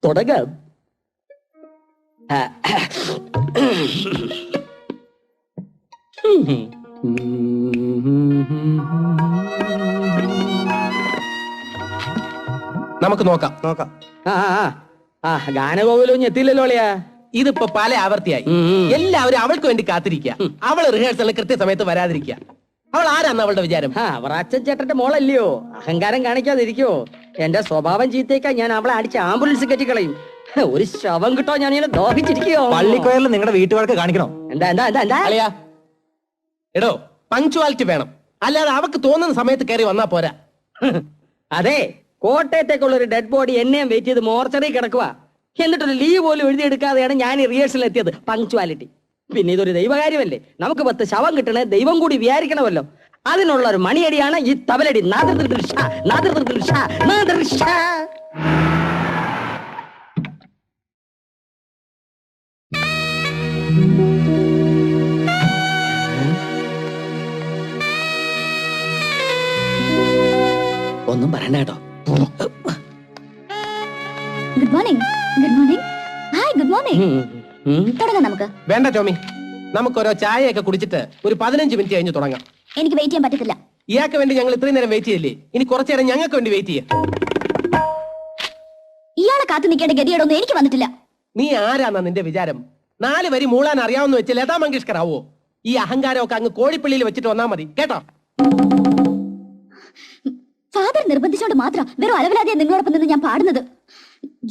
തുടങ്ങാം. നമുക്ക് നോക്കാം. ഗാനഗോകുലും എത്തിയില്ലല്ലോ അളിയാ. ഇതിപ്പോ പല ആവർത്തിയായി. എല്ലാവരും അവൾക്ക് വേണ്ടി കാത്തിരിക്കുക. അവള് റിഹേഴ്സലിന് കൃത്യസമയത്ത് വരാതിരിക്കുക. അവൾ ആരാന്ന് അവളുടെ വിചാരം? അവർ അച്ഛൻ ചേട്ടന്റെ മോളല്ലയോ, അഹങ്കാരം കാണിക്കാതിരിക്കോ. എന്റെ സ്വഭാവം ചീത്തേക്കാ ഞാൻ അവളെ അടിച്ച് ആംബുലൻസ് കെട്ടിക്കളയും. ഒരു ശവം കിട്ടോ ഞാൻ ഇങ്ങനെ ദോഹിച്ചിരിക്കയോ. പള്ളിക്കോയറിൽ നിങ്ങളുടെ വീട്ടുകാർക്ക് കാണിക്കണോ? എന്താ എന്താ എന്താ എന്താ അളിയാ, എടോ പങ്ക്ച്വാലിറ്റി വേണം. അല്ലാതെ അവക്ക് തോന്നുന്ന സമയത്ത് കയറി വന്നാ പോരാ. അതെ, കോട്ടയത്തേക്കുള്ള ഒരു ഡെഡ് ബോഡി എന്നെയും വെയിറ്റ് ചെയ്ത് മോർച്ചറി കിടക്കുക. എന്നിട്ടൊരു ലീവ് പോലും എഴുതിയെടുക്കാതെയാണ് ഞാൻ ഈ റിഹേഴ്സലിൽ എത്തിയത്. പങ്ക്ച്വാലിറ്റി. പിന്നെ ഇതൊരു ദൈവകാര്യമല്ലേ, നമുക്ക് 10 ശവം കിട്ടണേ ദൈവം കൂടി വിചാരിക്കണമല്ലോ. അതിനുള്ള ഒരു മണിയടിയാണ് ഈ തബലടി. ഒന്നും പറയണ്ട കേട്ടോ. Good morning. Good morning. Hi, good morning. തുടങ്ങാം നമുക്ക്. വേണ്ട ടോമി, നമുക്ക് ഓരോ ചായയൊക്കെ കുടിച്ചിട്ട് ഒരു 15 മിനിറ്റ് കഴിഞ്ഞ് തുടങ്ങാം. എനിക്ക് വെയിറ്റ് ചെയ്യാൻ പറ്റത്തില്ല. ഇയാൾക്ക് വേണ്ടി ഞങ്ങൾ ഇത്രയും നേരം വെയിറ്റ് ചെയ്തില്ലേ, ഇനി കുറച്ചു നേരം ഞങ്ങൾക്ക് വേണ്ടി വെയിറ്റ് ചെയ്യാം. ഇയാളെ കാത്തു നിൽക്കേണ്ട ഗതിയോടൊന്നും എനിക്ക് വന്നിട്ടില്ല. നീ ആരാന്നാ നിന്റെ വിചാരം? 4 വരി മൂളാൻ അറിയാവുന്ന വെച്ച് ലതാ മങ്കേഷ്കർ ആവോ? ഈ അഹങ്കാരമൊക്കെ അങ്ങ് കോഴിപ്പള്ളിയിൽ വെച്ചിട്ട് വന്നാ മതി കേട്ടോ. ഫാദർ നിർബന്ധിച്ചോണ്ട് മാത്രം വെറും അലവലാതെ നിങ്ങളോടൊപ്പം നിന്ന് ഞാൻ പാടുന്നത്.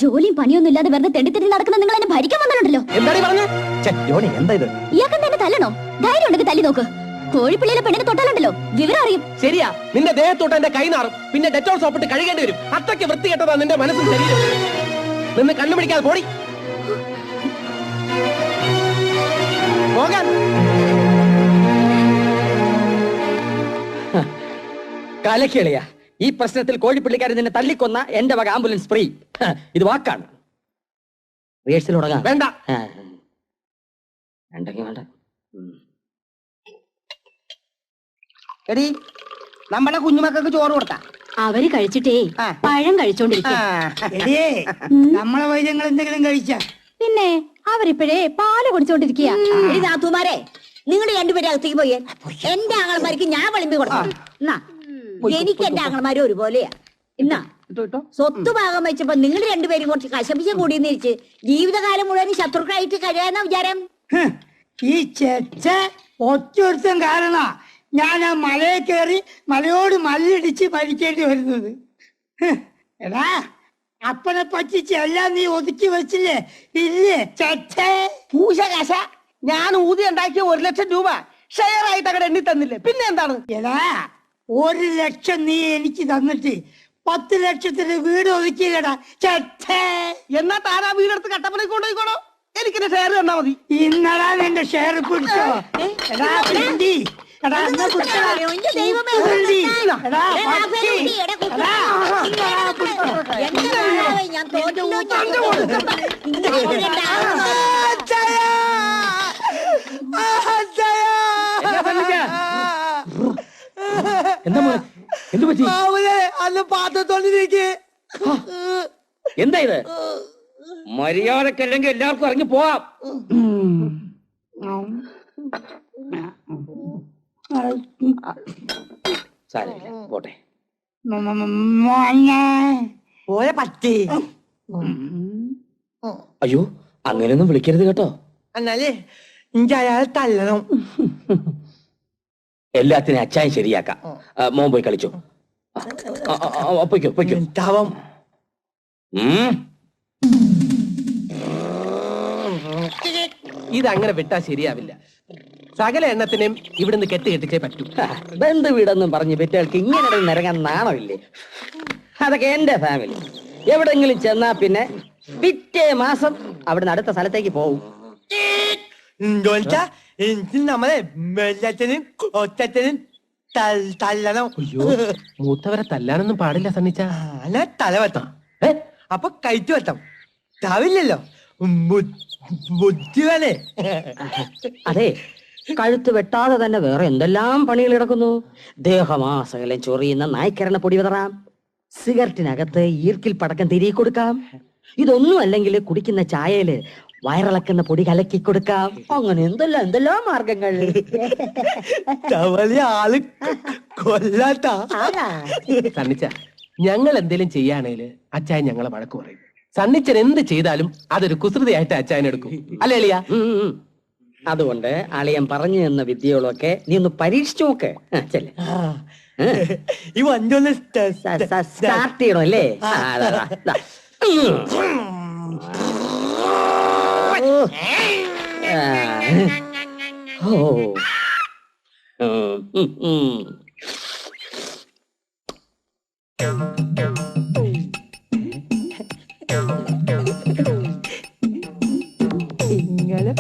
ജോലിയും പണിയൊന്നും ഇല്ലാതെ വെറുതെ തെണ്ടിത്തെണ്ടി നടക്കുന്ന നിങ്ങൾ എന്നെ ഭരിക്കാൻ വന്നിട്ടുണ്ടല്ലോ. എന്താണ് പറഞ്ഞത്? എന്താ ഇത്? ഇയാൾക്ക് എന്നെ തല്ലണോ? ധൈര്യം ഉണ്ടെങ്കിൽ തല്ലി നോക്ക്. കോഴിപ്പള്ളിയിലെ പെണ്ണിനെ തൊട്ടാലുണ്ടല്ലോ വിവരം അറിയും. ശരിയാ, നിന്റെ ദേഹത്തോട്ട് എന്റെ കൈ നാറും. പിന്നെ ഡെറ്റോൾ സോപ്പിട്ട് കഴുകേണ്ടി വരും. അത്രയ്ക്ക് വൃത്തികെട്ടതാ നിന്റെ മനസ്സും ശരീരം. നിന്ന് കണ്ണു പിടിക്കാതെ പോടി പോകാൻ. കലക്കിളിയ, ഈ പ്രശ്നത്തിൽ കോഴിപ്പള്ളിക്കാരൻ നിന്നെ തല്ലിക്കൊന്ന എന്റെ വക ആംബുലൻസ് ഫ്രീ. ഇത് വാക്കാണ്. റിഹേഴ്സൽ തുടങ്ങാം. വേണ്ട. വേണ്ട. എടി, നമ്മളെ കുഞ്ഞുമക്കൾക്ക് ചോറ് കൊടുത്താ? അവര് കഴിച്ചിട്ടേ പഴം കഴിച്ചോണ്ടിരിക്കും. നമ്മളെ വൈദ്യങ്ങൾ എന്തെങ്കിലും കഴിച്ച? പിന്നെ അവരിപ്പോഴേ പാല് കുടിച്ചോണ്ടിരിക്കുക. നാത്തുമാരെ, നിങ്ങൾ രണ്ടുപേരും അകത്തേക്ക് പോയേ. എന്റെ ആങ്ങളമാർക്ക് ഞാൻ വിളമ്പി കൊടുക്കണം. എന്നാ എനിക്ക് എന്റെ ആങ്ങളമാരും ഒരുപോലെയാ. എന്നാ സ്വത്ത് ഭാഗം വെച്ചപ്പോ നിങ്ങൾ രണ്ടുപേരും കുറച്ച് കശപിശ കൂടിയെന്ന് വെച്ച് ജീവിതകാലം മുഴുവൻ ശത്രുക്കളായിട്ട് കഴിയാന്ന വിചാരം? ഈ ചെച്ച ഒറ്റൊരുത്തം കാരണ ഞാൻ ആ മലയെ കയറി മലയോട് മല്ലിടിച്ച് മരിക്കേണ്ടി വരുന്നത്. എടാ, അപ്പനെ പറ്റിച്ച് എല്ലാം നീ ഒതുക്കി വെച്ചില്ലേ? ഇല്ലേ ചെച്ചേ? പൂശ കാശ ഞാൻ ഊതി ഉണ്ടാക്കിയ 1 ലക്ഷം രൂപ ഷെയർ ആയിട്ട് അങ്ങനെ എണ്ണി തന്നില്ലേ? പിന്നെ എന്താണ്? എടാ, 1 ലക്ഷം നീ എനിക്ക് തന്നിട്ട് 10 ലക്ഷത്തിന് വീട് ഒതുക്കിയില്ലടാ ചെച്ചേ. എന്നാ താനാ വീടെടുത്ത് കട്ടപ്പനയ്ക്ക് കൊണ്ടുപോയിക്കോളോ. എനിക്കെന്റെ ഷെയർ തന്നാ മതി. ഇന്നടാ നിന്റെ ഷെയർ പിടിച്ചോ. എടാ പിണ്ടി, എടാ എന്നെ പിടിച്ചോ. പിണ്ടി, എടാ പട്ടി, എടാ ഇന്നടാ പിടിച്ചോ. ഞാൻ തോറ്റല്ലോ. എന്താ മോനെ, എന്ത് പറ്റി? അന്ന് പാത്രത്തോണ്ടിരിക്കേ. എന്താ ഇത്? മര്യാദക്കല്ലെങ്കിൽ എല്ലാവർക്കും ഇറങ്ങി പോവാം. സാരമില്ല, പോട്ടെ. പോയ പറ്റി. അയ്യോ, അങ്ങനെയൊന്നും വിളിക്കരുത് കേട്ടോ. എന്നാലേ എനിക്ക് അയാൾ തല്ലണം. എല്ലാത്തിനും അച്ചായം ശരിയാക്കാം. മോൻ പോയി കളിച്ചോ. പൊയ്ക്കോ. തവം ഇതങ്ങനെ വിട്ടാ ശരിയാവില്ല. സകല എണ്ണത്തിനും ഇവിടുന്ന് കെട്ടിച്ചേ പറ്റൂ. ബന്ധു വീടെന്നും പറഞ്ഞ് പെറ്റകൾക്ക് ഇങ്ങനെ നിരങ്ങാൻ നാണമില്ലേ? അതൊക്കെ എന്റെ ഫാമിലി. എവിടെങ്കിലും ചെന്നാ പിന്നെ പിറ്റേ മാസം അവിടുന്ന് അടുത്ത സ്ഥലത്തേക്ക് പോകും. എനിക്ക് നമ്മളെ വെള്ളത്തിനും ഒറ്റത്തിനും തല്ലണം. അയ്യോ, മൂത്തവരെ തല്ലാനൊന്നും പാടില്ല സണ്ണിച്ച. തലവട്ടം അപ്പൊ കയറ്റു വട്ടം താവില്ലല്ലോ. ബുദ്ധി വേണേ. അതെ, കഴുത്ത് വെട്ടാതെ തന്നെ വേറെ എന്തെല്ലാം പണികൾ കിടക്കുന്നു. ദേഹമാസകലം ചൊറിയുന്ന നായ്ക്കരണ പൊടി വിതറാം. സിഗരറ്റിനകത്ത് ഈർക്കിൽ പടക്കം തിരികെ കൊടുക്കാം. ഇതൊന്നും അല്ലെങ്കിൽ കുടിക്കുന്ന ചായയില് വയറിളക്കുന്ന പൊടി കലക്കി കൊടുക്കാം. അങ്ങനെ എന്തെല്ലാം മാർഗങ്ങൾ. ആള് കൊല്ലാട്ടാ. സണ്ണിച്ച, ഞങ്ങൾ എന്തെങ്കിലും ചെയ്യാണേല് അച്ചായൻ ഞങ്ങളെ വഴക്ക് പറയും. സണ്ണിച്ചൻ എന്ത് ചെയ്താലും അതൊരു കുസൃതിയായിട്ട് അച്ചായൻ എടുക്കും. അല്ലേ എളിയ? അതുകൊണ്ട് അളിയൻ പറഞ്ഞു തന്ന വിദ്യകളൊക്കെ നീ ഒന്ന് പരീക്ഷിച്ചു നോക്ക്. ചെല്ലേ ഈ വഞ്ചോന്ന് സ്റ്റാർട്ട് ചെയ്യണം അല്ലേ? ഇങ്ങനെ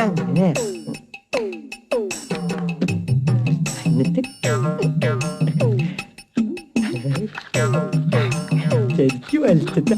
അങ്ങനെ എന്നിട്ട് ശരിക്കും വലിച്ചിട്ട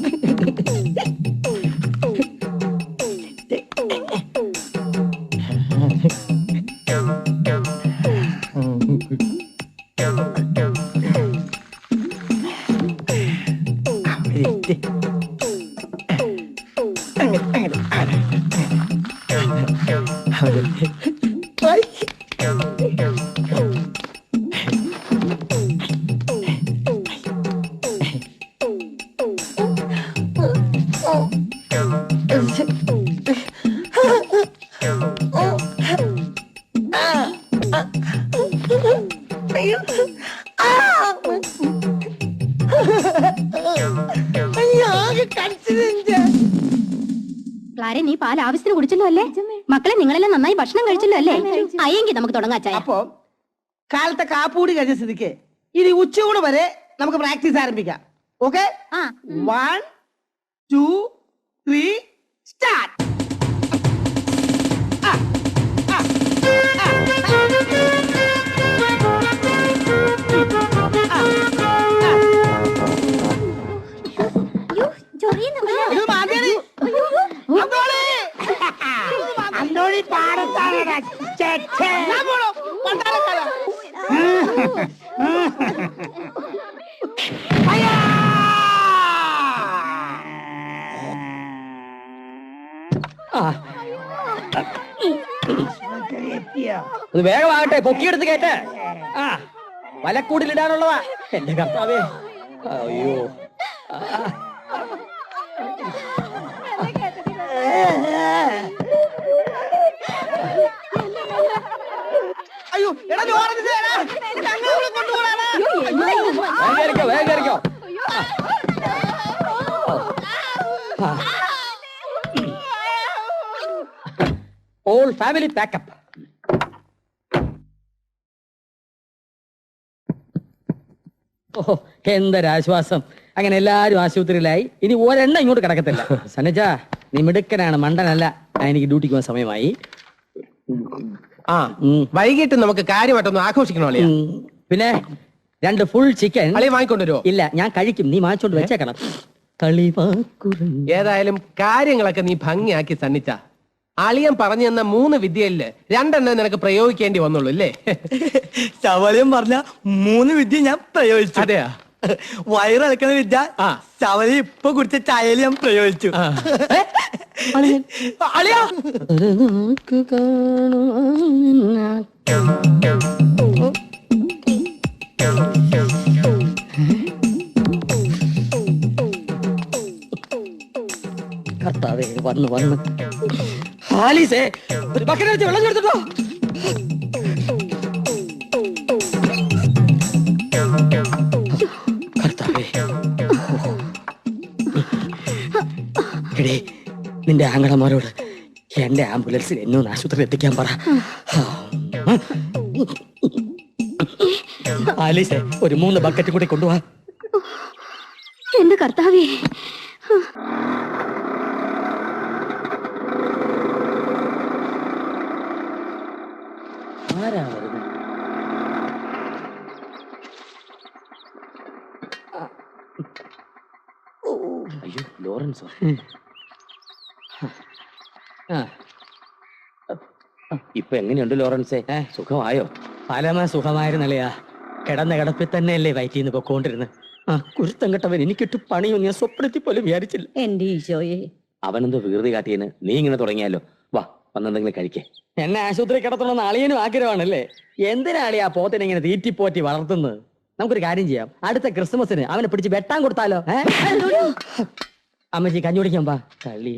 ക്ലാരെ, നീ പാൽ ആവശ്യത്തിന് കുടിച്ചല്ലോ അല്ലേ? മക്കളെ, നിങ്ങളെല്ലാം നന്നായി ഭക്ഷണം കഴിച്ചല്ലോ അല്ലേ? അയ്യെങ്കിൽ നമുക്ക് തുടങ്ങാം ചായ. അപ്പൊ കാലത്തെ കാപ്പൂടി കഴിഞ്ഞ സ്ഥിതിക്ക് ഇനി ഉച്ചയൂട് വരെ നമുക്ക് പ്രാക്ടീസ് ആരംഭിക്കാം. ഓക്കെ? 1 2 3 സ്റ്റാർട്ട്. അന്തോളി പാടത്താണടാ. വേഗമാകട്ടെ, പൊക്കിയെടുത്ത് കേട്ടെ. വലക്കൂടിലിടാനുള്ളതാ. എന്റെ കർത്താവേ, അയ്യോ. അയ്യോ, എടാ കൊണ്ടുപോകാനാ. വേഗം ഓൾ ഫാമിലി പാക്കപ്പ്. ഓഹോ, എന്തൊരാശ്വാസം. അങ്ങനെ എല്ലാരും ആശുപത്രിയിലായി. ഇനി ഒരെണ്ണം ഇങ്ങോട്ട് കിടക്കത്തില്ല. സനജ, നീ മിടുക്കനാണ്, മണ്ടനല്ല. എനിക്ക് ഡ്യൂട്ടിക്ക് പോകാൻ സമയമായി. വൈകിട്ട് നമുക്ക് കാര്യമായിട്ടൊന്ന് ആഘോഷിക്കണോ അളിയ? പിന്നെ 2 ഫുൾ ചിക്കൻ അളിയ വാങ്ങിക്കൊണ്ടുവരുമോ? ഇല്ല, ഞാൻ കഴിക്കും. നീ വാങ്ങിച്ചോണ്ട് വെച്ചേക്കണം. ഏതായാലും കാര്യങ്ങളൊക്കെ നീ ഭംഗിയാക്കി സണ്ണിച്ച. അളിയൻ പറഞ്ഞു തന്ന 3 വിദ്യയില് 2 നിനക്ക് പ്രയോഗിക്കേണ്ടി വന്നുള്ളൂ അല്ലേ? ശവലയം പറഞ്ഞ 3 വിദ്യ ഞാൻ പ്രയോഗിച്ചു. അതെയാ? വയറിളക്കുന്ന വിദ്യ ശവലി ഇപ്പൊ കുടിച്ച ചായയിൽ ഞാൻ പ്രയോഗിച്ചു. അളിയാ, കർത്താവേ, വന്ന് ആലീസേ, ഒരു ബക്കറ്റ് വെച്ച് വെള്ളം കൊടുത്തിട്ടോ. കർത്താവേ, എടേ, നിന്റെ ആങ്ങളമാരോട് എന്റെ ആംബുലൻസിൽ എന്നെ ഒന്ന് ആശുപത്രിയിൽ എത്തിക്കാൻ പറ. ആലീസേ, ഒരു 3 ബക്കറ്റ് കൂടി കൊണ്ടുപോവാ. എന്റെ കർത്താവേ, ആരാ വരുന്നത്? അയ്യോ, ലോറൻസോ? ഇപ്പൊ എങ്ങനെയുണ്ട് ലോറൻസേ? സുഖമായോ? പരമ സുഖമായിരുന്നല്ലയാ. കിടന്ന കിടപ്പിൽ തന്നെയല്ലേ വയറ്റിന്ന് പൊക്കോണ്ടിരുന്ന്. ആ കുരുത്തം കെട്ടവൻ എനിക്കിട്ട് പണിയൊന്നും ഞാൻ സ്വപ്നത്തിൽ പോലും വിചാരിച്ചില്ല. എന്റെ ഈശോയെ, അവനെന്തോ വികൃതി കാട്ടിയതിന് നീ ഇങ്ങനെ തുടങ്ങിയാലോ? വാ വന്നെന്തെങ്കിലും കഴിക്കേ. എന്നെ ആശുപത്രി കിടത്തണമെന്ന് അളിയനും ആഗ്രഹമാണല്ലേ? എന്തിനാളി ആ പോത്തിനെ ഇങ്ങനെ തീറ്റിപ്പോറ്റി വളർത്തുന്നത്? നമുക്കൊരു കാര്യം ചെയ്യാം, അടുത്ത ക്രിസ്മസിന് അവനെ പിടിച്ച് വെട്ടാൻ കൊടുത്താലോ? അമ്മച്ചി കഞ്ഞി കുടിക്കാൻ പാ. കളി